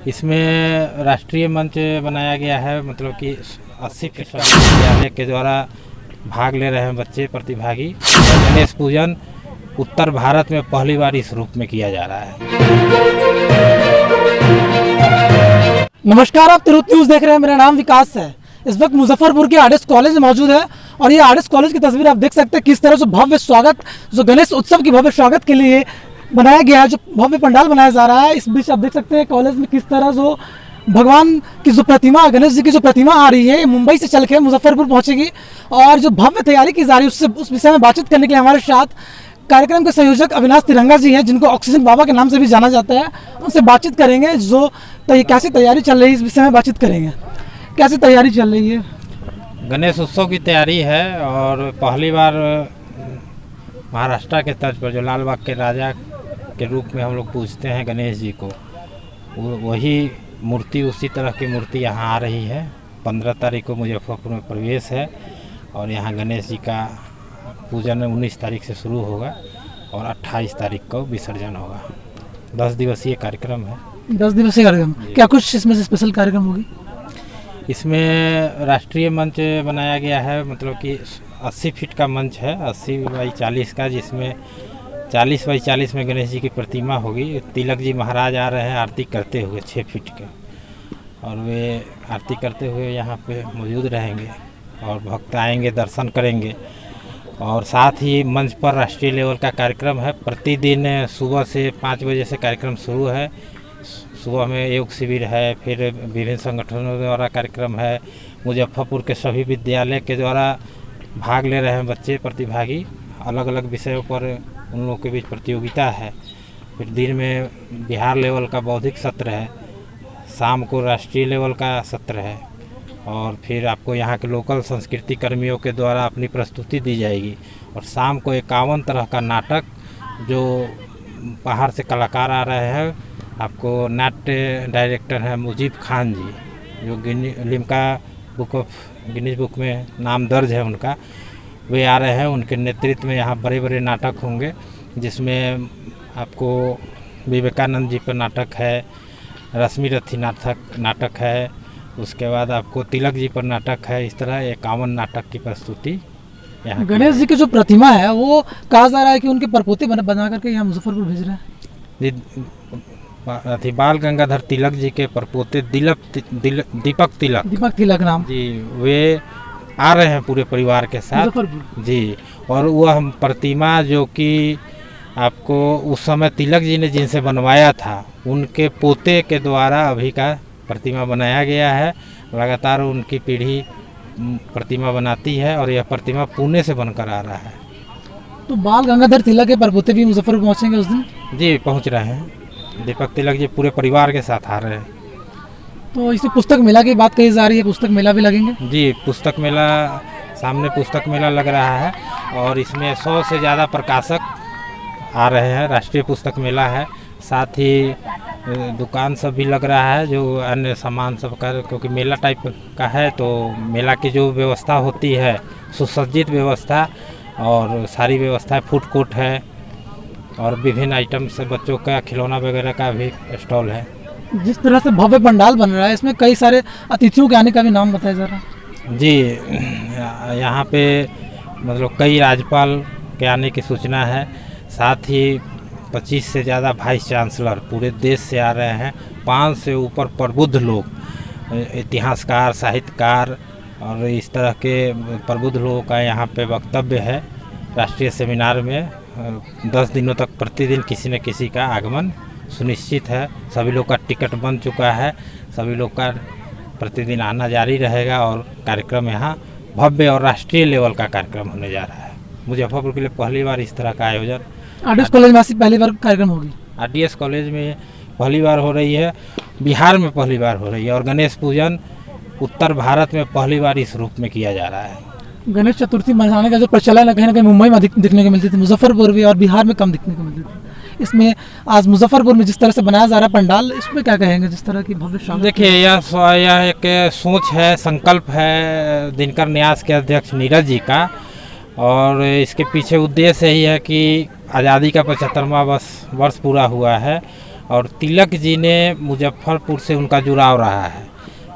इसमें राष्ट्रीय मंच बनाया गया है, मतलब कि 80 फीट विद्यालय के द्वारा भाग ले रहे हैं बच्चे प्रतिभागी। और गणेश पूजन उत्तर भारत में पहली बार इस रूप में किया जा रहा है। नमस्कार, आप तिरुत न्यूज़ देख रहे हैं। मेरा नाम विकास है। इस वक्त मुजफ्फरपुर के आरएस कॉलेज में मौजूद है और ये आरएस कॉलेज की तस्वीर आप देख सकते हैं किस तरह से भव्य स्वागत, जो गणेश उत्सव की भव्य स्वागत के लिए बनाया गया है, जो भव्य पंडाल बनाया जा रहा है। इस बीच आप देख सकते हैं कॉलेज में किस तरह जो भगवान की जो प्रतिमा, गणेश जी की जो प्रतिमा आ रही है, मुंबई से चल के मुजफ्फरपुर पहुंचेगी और जो भव्य तैयारी की जा रही है उस विषय में बातचीत करने के लिए हमारे साथ कार्यक्रम के संयोजक अविनाश तिरंगा जी हैं, जिनको ऑक्सीजन बाबा के नाम से भी जाना जाता है। उनसे बातचीत करेंगे, जो कैसी तैयारी चल रही है इस विषय में बातचीत करेंगे। कैसी तैयारी चल रही है? गणेश उत्सव की तैयारी है और पहली बार महाराष्ट्र के तर्ज पर जो लाल बाग के राजा के रूप में हम लोग पूजते हैं गणेश जी को, वही मूर्ति, उसी तरह की मूर्ति यहाँ आ रही है। 15 तारीख को मुजफ्फरपुर में प्रवेश है और यहाँ गणेश जी का पूजन 19 तारीख से शुरू होगा और 28 तारीख को विसर्जन होगा। 10 दिवसीय कार्यक्रम है। 10 दिवसीय कार्यक्रम, क्या कुछ इसमें से स्पेशल कार्यक्रम होगी? इसमें राष्ट्रीय मंच बनाया गया है, मतलब कि 80 फीट का मंच है, 80 बाई 40 का, जिसमें 40 बाई 40 में गणेश जी की प्रतिमा होगी। तिलक जी महाराज आ रहे हैं आरती करते हुए 6 फीट के, और वे आरती करते हुए यहाँ पे मौजूद रहेंगे और भक्त आएंगे, दर्शन करेंगे। और साथ ही मंच पर राष्ट्रीय लेवल का कार्यक्रम है। प्रतिदिन सुबह से 5 बजे से कार्यक्रम शुरू है। सुबह में योग शिविर है, फिर विभिन्न संगठनों द्वारा कार्यक्रम है। मुजफ्फरपुर के सभी विद्यालय के द्वारा भाग ले रहे हैं बच्चे प्रतिभागी। अलग अलग विषयों पर उन लोगों के बीच प्रतियोगिता है। फिर दिन में बिहार लेवल का बौद्धिक सत्र है, शाम को राष्ट्रीय लेवल का सत्र है, और फिर आपको यहाँ के लोकल संस्कृति कर्मियों के द्वारा अपनी प्रस्तुति दी जाएगी। और शाम को 51 तरह का नाटक, जो बाहर से कलाकार आ रहे हैं। आपको नाट्य डायरेक्टर हैं मुजीब खान जी, जो Limca book of Guinness book में नाम दर्ज है उनका, वे आ रहे हैं। उनके नेतृत्व में यहाँ बड़े बड़े नाटक होंगे, जिसमें आपको विवेकानंद जी पर नाटक है, रश्मि रथी नाटक है, उसके बाद आपको तिलक जी पर नाटक है। इस तरह 51 नाटक की प्रस्तुति यहाँ। गणेश जी की जो प्रतिमा है वो कहा जा रहा है कि उनके परपोते बना करके यहाँ मुजफ्फरपुर भेज रहे हैं जी। बाल गंगाधर तिलक जी के परपोते दीपक तिलक नाम जी, वे आ रहे हैं पूरे परिवार के साथ जी। और वह प्रतिमा जो कि आपको उस समय तिलक जी ने जिनसे बनवाया था, उनके पोते के द्वारा अभी का प्रतिमा बनाया गया है। लगातार उनकी पीढ़ी प्रतिमा बनाती है और यह प्रतिमा पुणे से बनकर आ रहा है। तो बाल गंगाधर तिलक के परपोते भी मुजफ्फरपुर पहुँचेंगे उस दिन? जी, पहुँच रहे हैं। दीपक तिलक जी पूरे परिवार के साथ आ रहे हैं। तो इसी पुस्तक मेला की बात कही जा रही है, पुस्तक मेला भी लगेंगे? जी, पुस्तक मेला, सामने पुस्तक मेला लग रहा है और इसमें 100 से ज़्यादा प्रकाशक आ रहे हैं। राष्ट्रीय पुस्तक मेला है, साथ ही दुकान सब भी लग रहा है, जो अन्य सामान सब का, क्योंकि मेला टाइप का है तो मेला की जो व्यवस्था होती है, सुसज्जित व्यवस्था और सारी व्यवस्था, फूड कोर्ट है और विभिन्न आइटम से बच्चों का खिलौना वगैरह का भी स्टॉल है। जिस तरह से भव्य पंडाल बन रहा है, इसमें कई सारे अतिथियों के आने का भी नाम बताया जा रहा है। जी, यहाँ पे मतलब कई राज्यपाल के आने की सूचना है। साथ ही 25 से ज़्यादा वाइस चांसलर पूरे देश से आ रहे हैं। 5 से ऊपर प्रबुद्ध लोग, इतिहासकार, साहित्यकार और इस तरह के प्रबुद्ध लोगों का यहाँ पे वक्तव्य है। राष्ट्रीय सेमिनार में 10 दिनों तक प्रतिदिन किसी न किसी का आगमन सुनिश्चित है। सभी लोग का टिकट बन चुका है, सभी लोग का प्रतिदिन आना जारी रहेगा और कार्यक्रम यहाँ भव्य और राष्ट्रीय लेवल का कार्यक्रम होने जा रहा है। मुजफ्फरपुर के लिए पहली बार इस तरह का आयोजन आरडीएस कॉलेज में पहली बार कार्यक्रम होगी। आरडीएस कॉलेज में पहली बार हो रही है, बिहार में पहली बार हो रही है और गणेश पूजन उत्तर भारत में पहली बार इस रूप में किया जा रहा है। गणेश चतुर्थी मनाने का जो प्रचलन है, कहीं ना कहीं मुंबई में अधिक दिखने को मिलती थी, मुजफ्फरपुर भी, और बिहार में कम दिखने को मिलती थी। इसमें आज मुजफ्फरपुर में जिस तरह से बनाया जा रहा है पंडाल, इसमें क्या कहेंगे? जिस तरह की भव्य शान, देखिए यह एक सोच है, संकल्प है दिनकर न्यास के अध्यक्ष नीरज जी का, और इसके पीछे उद्देश्य यही है कि आज़ादी का 75वां वर्ष पूरा हुआ है और तिलक जी ने मुजफ्फरपुर से उनका जुड़ाव रहा है।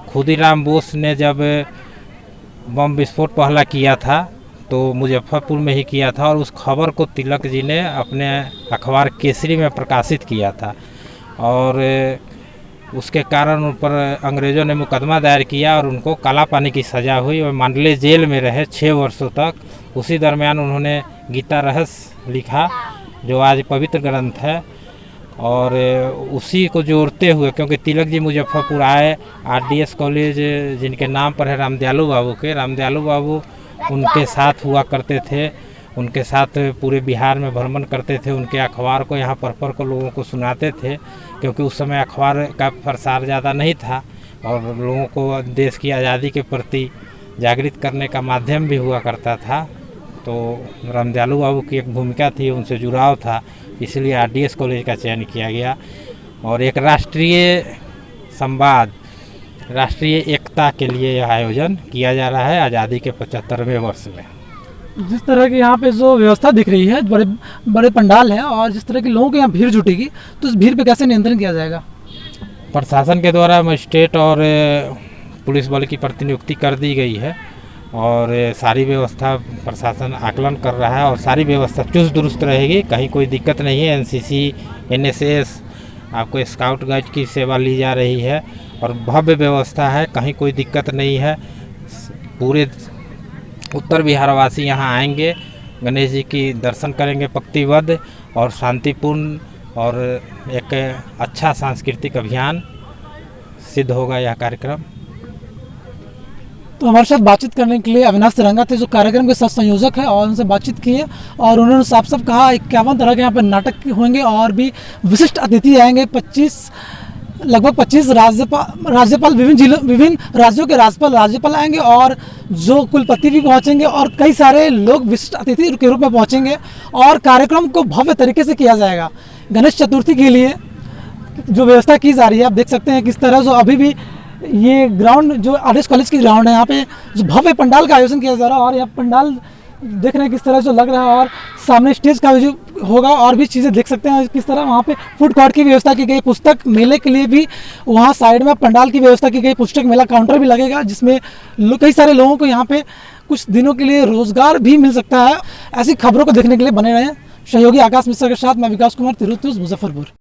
खुदीराम बोस ने जब बम विस्फोट पहला किया था तो मुजफ्फरपुर में ही किया था और उस खबर को तिलक जी ने अपने अखबार केसरी में प्रकाशित किया था और उसके कारण उन पर अंग्रेज़ों ने मुकदमा दायर किया और उनको काला पानी की सज़ा हुई और मांडले जेल में रहे 6 वर्षों तक। उसी दरमियान उन्होंने गीता रहस्य लिखा जो आज पवित्र ग्रंथ है और उसी को जोड़ते हुए, क्योंकि तिलक जी मुजफ्फरपुर आए, RDS कॉलेज जिनके नाम पर है रामदयालु बाबू के, रामदयालु बाबू उनके साथ हुआ करते थे, उनके साथ पूरे बिहार में भ्रमण करते थे, उनके अखबार को यहाँ पढ़ कर लोगों को सुनाते थे, क्योंकि उस समय अखबार का प्रसार ज़्यादा नहीं था और लोगों को देश की आज़ादी के प्रति जागृत करने का माध्यम भी हुआ करता था। तो रामदयालु बाबू की एक भूमिका थी, उनसे जुड़ाव था, इसलिए RDS कॉलेज का चयन किया गया। और एक राष्ट्रीय संवाद, राष्ट्रीय एकता के लिए यह आयोजन किया जा रहा है आज़ादी के 75वें वर्ष में। जिस तरह की यहाँ पे जो व्यवस्था दिख रही है, बड़े बड़े पंडाल है और जिस तरह के लोगों के यहाँ भीड़ जुटेगी, तो इस भीड़ पे कैसे नियंत्रण किया जाएगा? प्रशासन के द्वारा मजिस्ट्रेट और पुलिस बल की प्रतिनियुक्ति कर दी गई है और सारी व्यवस्था प्रशासन आकलन कर रहा है और सारी व्यवस्था चुस्त दुरुस्त रहेगी, कहीं कोई दिक्कत नहीं है। NCC NSS आपको स्काउट गाइड की सेवा ली जा रही है और भव्य व्यवस्था है, कहीं कोई दिक्कत नहीं है। पूरे उत्तर बिहार वासी यहाँ आएंगे, गणेश जी की दर्शन करेंगे पंक्तिबद्ध और शांतिपूर्ण, और एक अच्छा सांस्कृतिक अभियान सिद्ध होगा यह कार्यक्रम। तो हमारे साथ बातचीत करने के लिए अविनाश तिरंगा थे, जो कार्यक्रम के साथ संयोजक है, और उनसे बातचीत की है और उन्होंने साफ साफ कहा 51 तरह के यहाँ पर नाटक होंगे और भी विशिष्ट अतिथि आएंगे। लगभग 25 राज्यपाल विभिन्न राज्यों के राज्यपाल आएंगे और जो कुलपति भी पहुंचेंगे और कई सारे लोग विशिष्ट अतिथि के रूप में पहुंचेंगे और कार्यक्रम को भव्य तरीके से किया जाएगा। गणेश चतुर्थी के लिए जो व्यवस्था की जा रही है, आप देख सकते हैं किस तरह जो अभी भी ये ग्राउंड जो RDS कॉलेज की ग्राउंड है, यहाँ पे जो भव्य पंडाल का आयोजन किया जा रहा है और यहाँ पंडाल देख रहे हैं किस तरह जो लग रहा है और सामने स्टेज का जो होगा और भी चीज़ें देख सकते हैं किस तरह वहाँ पे फूड कोर्ट की व्यवस्था की गई। पुस्तक मेले के लिए भी वहाँ साइड में पंडाल की व्यवस्था की गई, पुस्तक मेला काउंटर भी लगेगा जिसमें कई सारे लोगों को यहाँ पे कुछ दिनों के लिए रोजगार भी मिल सकता है। ऐसी खबरों को देखने के लिए बने रहें। सहयोगी आकाश मिश्रा के साथ मैं विकास कुमार, तिरुत्तुस, मुजफ्फरपुर।